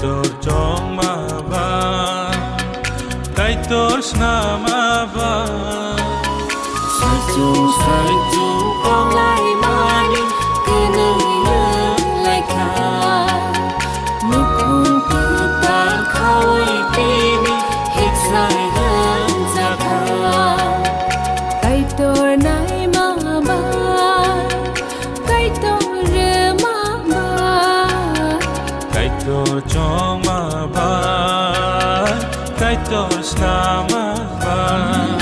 toor chong ma ba kai toor sna ma ba sai chu ong lai mani cứ nơi lại kha nụ hôn từ ta khơi tin hết dài hơn ra kha kai toor nai ma ba kai toor ma ba kai toor chong ma ba kai toor sna ma ba